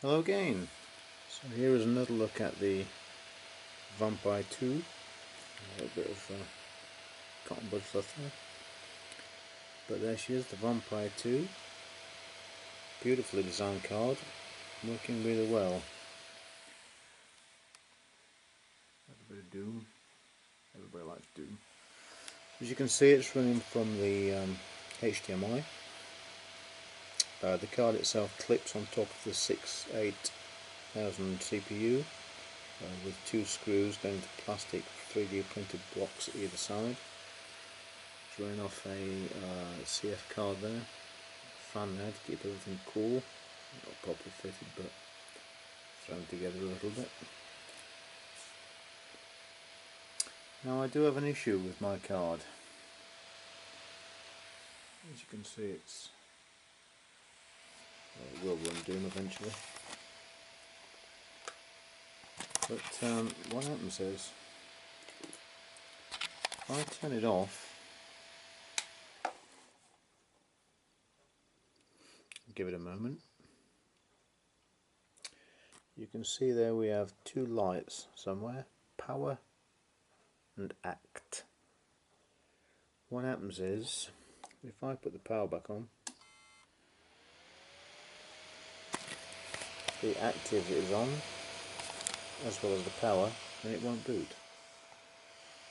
Hello again. So here is another look at the vampire2. A little bit of cotton bud fluff there. But there she is, the vampire2. Beautifully designed card, working really well. A bit of Doom. Everybody likes Doom. As you can see, it's running from the HDMI. The card itself clips on top of the 68000 CPU with two screws going to plastic 3D printed blocks either side. It's running off a CF card there, fan there to keep everything cool, not properly fitted but thrown together a little bit. Now I do have an issue with my card. As you can see, it will run Doom eventually. But what happens is, if I turn it off, give it a moment, you can see there we have two lights somewhere, power and act. What happens is, if I put the power back on, the active is on as well as the power, and it won't boot.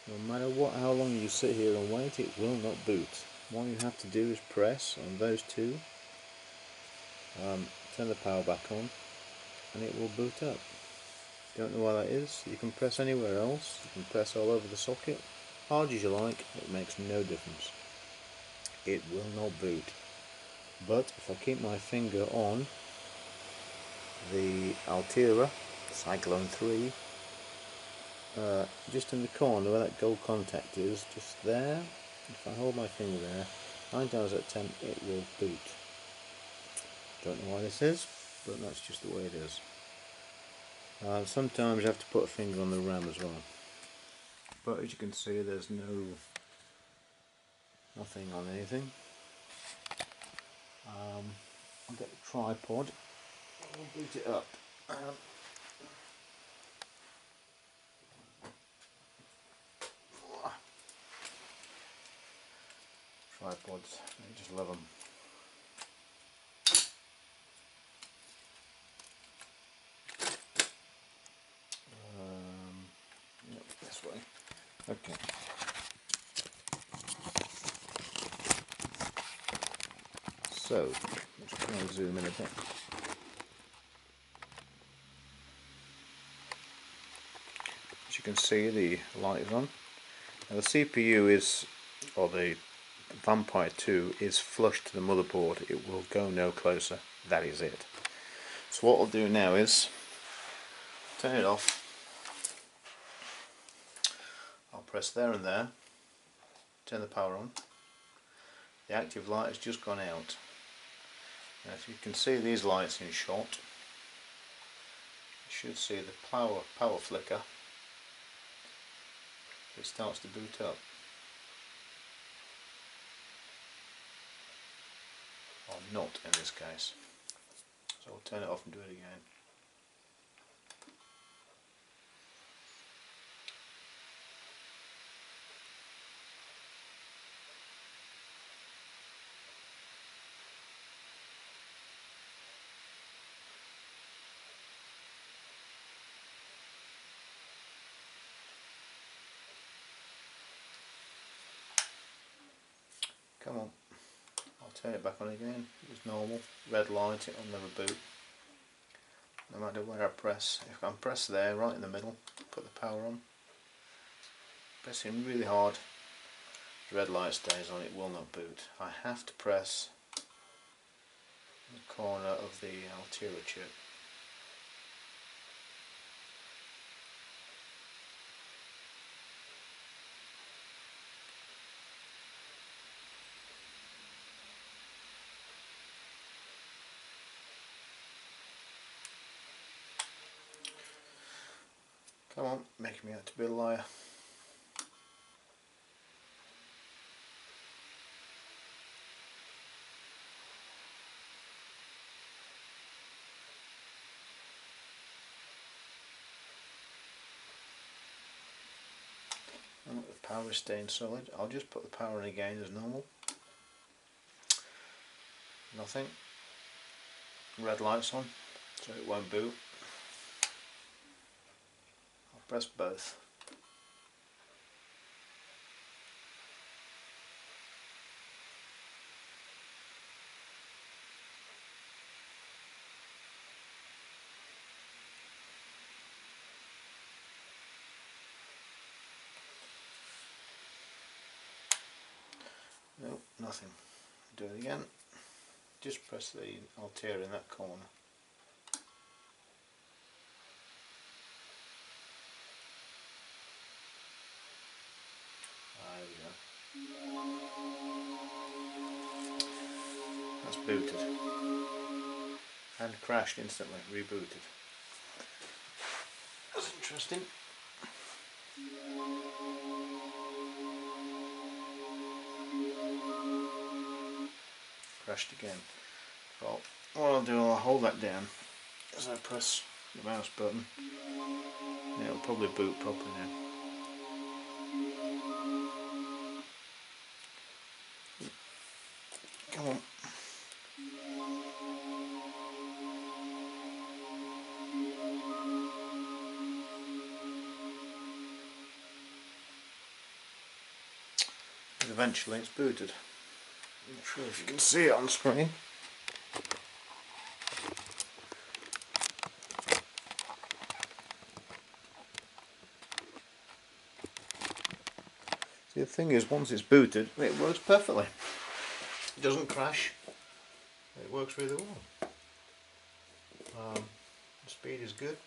No matter how long you sit here and wait, it will not boot. All you have to do is press on those two, turn the power back on, and it will boot up. Don't know why that is. You can press anywhere else, you can press all over the socket, hard as you like, it makes no difference. It will not boot. But if I keep my finger on the Altera Cyclone 3, just in the corner where that gold contact is, just there, if I hold my finger there, 9 times out of 10 it will boot. Don't know why this is, but that's just the way it is. Sometimes you have to put a finger on the RAM as well. But as you can see, there's nothing on anything. I'll get the tripod and we'll boot it up. Tripods, I just love them. Yep, this way. Okay. So, let's try and zoom in a bit. As you can see, the light is on. Now the CPU is, or the vampire2 is flush to the motherboard. It will go no closer. That is it. So what I'll do now is turn it off. I'll press there and there, turn the power on. The active light has just gone out. Now if you can see these lights in shot, you should see the power flicker. It starts to boot up. Or not in this case. So I'll turn it off and do it again. Come on, I'll turn it back on again. It's normal, red light, it'll never boot. No matter where I press. If I press there, right in the middle, put the power on, pressing really hard, the red light stays on, it will not boot. I have to press the corner of the Altera chip. Come on, making me out to be a liar. Power is staying solid. I'll just put the power in again as normal. Nothing. Red lights on, so it won't boot. I'll press both. Nope, nothing. Do it again. Just press the Altera in that corner. There we go. That's booted. And crashed instantly, rebooted. That's interesting. Crashed again. Well, what I'll do, I'll hold that down as I press the mouse button. Yeah, it'll probably boot properly now. Come on. And eventually it's booted. I'm not sure if you can see it on screen. See, the thing is, once it's booted, it works perfectly. It doesn't crash. It works really well. The speed is good.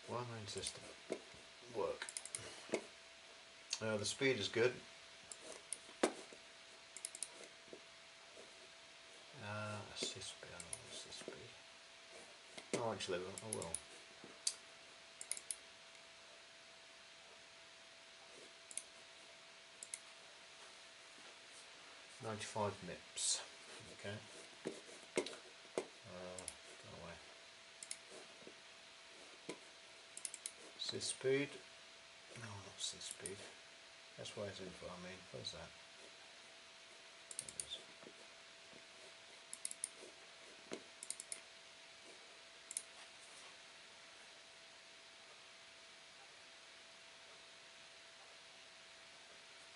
Wiring system. Work. The speed is good. Assist speed. I don't know assist speed. Oh, actually, I will. .95 nips. Okay. Go away. Assist speed. No, not assist speed. That's where it's info. I mean, where's that? There it is.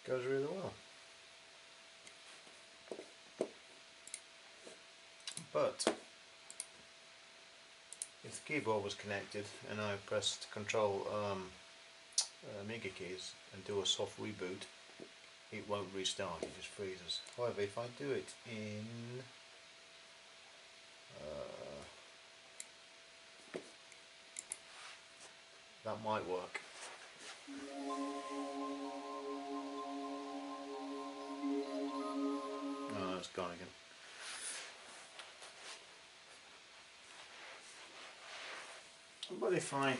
Goes really well. But if the keyboard was connected and I pressed Control Amiga keys and do a soft reboot, it won't restart, it just freezes. However, if I do it in that might work. Oh, it's gone again. But if I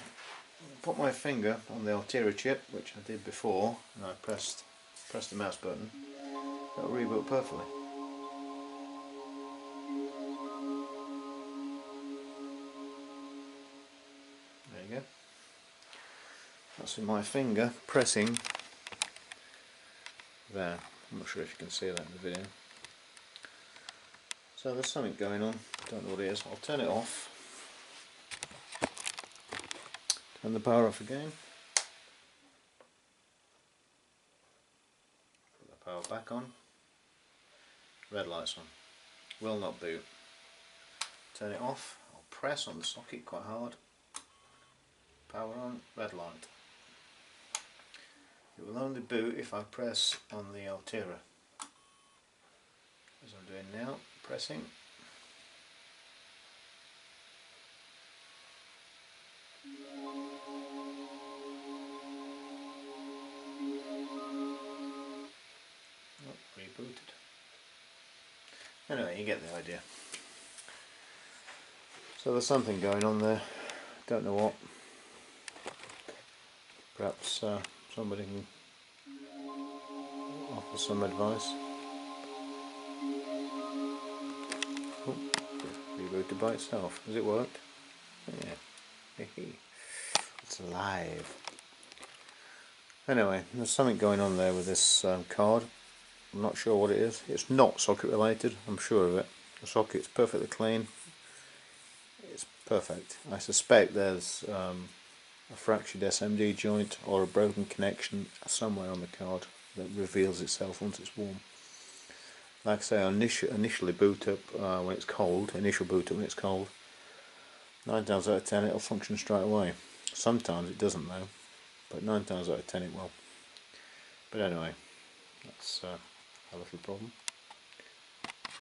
put my finger on the Altera chip, which I did before, and I pressed the mouse button, that'll reboot perfectly. There you go. That's with my finger pressing there. I'm not sure if you can see that in the video. So there's something going on, don't know what it is. I'll turn it off. Turn the power off again. Put the power back on. Red lights on. Will not boot. Turn it off. I'll press on the socket quite hard. Power on. Red light. It will only boot if I press on the Altera. As I'm doing now. Pressing. Rebooted. Anyway, you get the idea. So there's something going on there. Don't know what. Perhaps somebody can offer some advice. Oh, rebooted by itself. Has it worked? Yeah. It's alive. Anyway, there's something going on there with this card. I'm not sure what it is. It's not socket related, I'm sure of it. The socket's perfectly clean. It's perfect. I suspect there's a fractured SMD joint or a broken connection somewhere on the card that reveals itself once it's warm. Like I say, I initially boot up when it's cold, 9 times out of 10 it'll function straight away. Sometimes it doesn't though, but 9 times out of 10 it will. But anyway, that's a little problem.